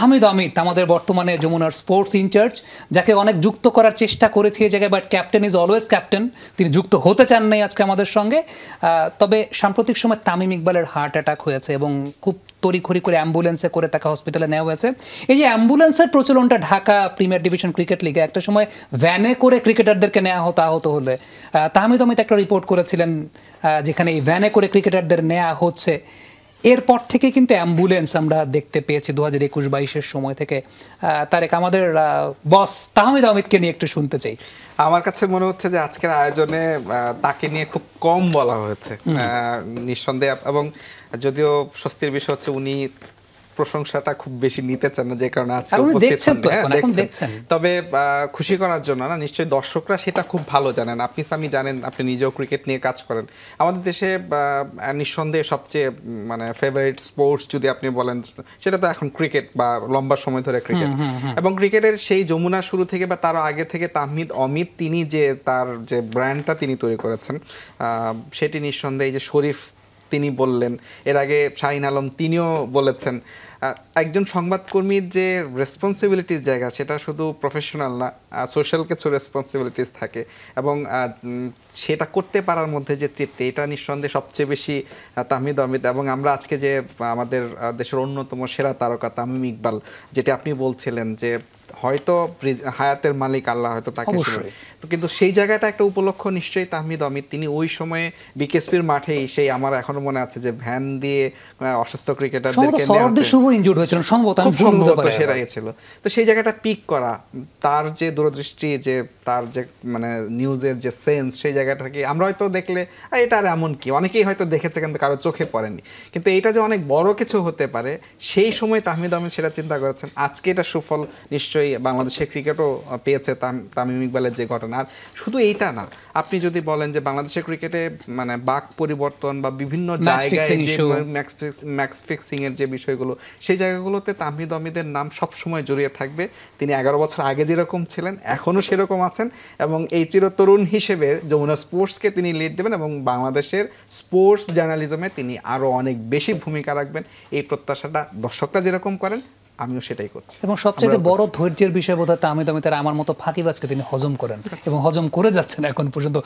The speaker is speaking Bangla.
তাহমিদ অমিত আমাদের বর্তমানে যমুনার স্পোর্টস ইনচার্জ, যাকে অনেক যুক্ত করার চেষ্টা করেছি এই জায়গায়, but captain is always captain, তিনি যুক্ত হতে চান নাই আজকে আমাদের সঙ্গে। তবে সাম্প্রতিক সময় তামিম ইকবালের হার্ট অ্যাটাক হয়েছে এবং খুব তড়িঘড়ি করে অ্যাম্বুলেন্সে করে তাকে হসপিটালে নেওয়া হয়েছে। এই যে অ্যাম্বুলেন্সের প্রচলনটা ঢাকা প্রিমিয়ার ডিভিশন ক্রিকেট লিগে একটা সময় ভ্যানে করে ক্রিকেটারদেরকে নেওয়া হতো আহত হলে, তাহমিদ অমিত একটা রিপোর্ট করেছিলেন যেখানে এই ভ্যানে করে ক্রিকেটারদের নেওয়া হচ্ছে। এরপর থেকে কিন্তু অ্যাম্বুলেন্স আমরা দেখতে পেয়েছি 2021-22-এর সময় থেকে। তারেক, আমাদের বস তাহমিদ অমিতকে নিয়ে একটু শুনতে চাই। আমার কাছে মনে হচ্ছে যে আজকের আয়োজনে তাকে নিয়ে খুব কম বলা হয়েছে নিঃসন্দেহে, এবং যদিও স্বস্তির বিষয় হচ্ছে উনি প্রশংসাটা খুব বেশি নিতে চান না, যে কারণে আজকে উপস্থিত দেখছেন। তবে খুশি করার জন্য না, নিশ্চয়ই দর্শকরা সেটা খুব ভালো জানেন। আপনি সামি জানেন, আপনি নিজেও ক্রিকেট নিয়ে কাজ করেন। আমাদের দেশে নিঃসন্দেহে সবচেয়ে মানে ফেভারিট স্পোর্টস যদি আপনি বলেন, সেটা তো এখন ক্রিকেট, বা লম্বা সময় ধরে ক্রিকেট। এবং ক্রিকেটের সেই যমুনা শুরু থেকে বা তারও আগে থেকে তাহমিদ অমিত তিনি যে তার যে ব্র্যান্ডটা তিনি তৈরি করেছেন, সেটি নিঃসন্দেহে যে শরীফ তিনি বললেন, এর আগে শাহিন আলম তিনিও বলেছেন, একজন সংবাদকর্মীর যে রেসপন্সিবিলিটিস জায়গা, সেটা শুধু প্রফেশনাল না, সোশ্যাল কিছু রেসপন্সিবিলিটিস থাকে, এবং সেটা করতে পারার মধ্যে যে তৃপ্তি, এটা নিঃসন্দেহে সবচেয়ে বেশি তাহমিদ অমিত। এবং আমরা আজকে যে আমাদের দেশের অন্যতম সেরা তারকা তামিম ইকবাল, যেটা আপনি বলছিলেন যে হয়তো হায়াতের মালিক আল্লাহ, হয়তো তাকে, তো কিন্তু সেই জায়গাটা একটা উপলক্ষ নিশ্চয়ই তাহমিদ অমিত। তিনি ওই সময়ে বিকেএসপির মাঠেই, সেই আমার এখনো মনে আছে যে ভ্যান দিয়ে অসুস্থ ক্রিকেটারদেরকে সেরা ছিল। তো সেই জায়গাটা পিক করা, তার যে দূরদৃষ্টি, যে তার যে মানে নিউজের যে সেন্স, সেই জায়গাটাকে আমরা হয়তো দেখলে এটা আর এমন কি, অনেকেই হয়তো দেখেছে কিন্তু কারো চোখে পড়েনি, কিন্তু এটা যে অনেক বড় কিছু হতে পারে সেই সময় তাহমিদ অমিত সেটা চিন্তা করেছেন। আজকে এটা সুফল নিশ্চয়ই বাংলাদেশের ক্রিকেটও পেয়েছে তামিম ইকবালের যে ঘটনা। আর শুধু এইটা না, আপনি যদি বলেন যে বাংলাদেশের ক্রিকেটে মানে বাক পরিবর্তন বা বিভিন্ন জায়গায় যে ম্যাচ ফিক্সিং এর যে বিষয়গুলো, সেই জায়গাগুলোতে তাহমিদ অমিদের নাম সবসময় জড়িয়ে থাকবে। তিনি 11 বছর আগে যেরকম ছিলেন এখনও সেরকম আছেন, এবং এই চিরতরুণ হিসেবে যমুনা স্পোর্টসকে তিনি লিড দেবেন, এবং বাংলাদেশের স্পোর্টস জার্নালিজমে তিনি আরও অনেক বেশি ভূমিকা রাখবেন। এই প্রত্যাশাটা দর্শকরা যেরকম করেন, আমিও সেটাই করছি। এবং সবচেয়ে বড় ধৈর্যের বিষয় বোধহয় তাহমিদ অমিতের আমার মতো ফাঁকিবাজকে তিনি হজম করেন, এবং হজম করে যাচ্ছেন এখন পর্যন্ত।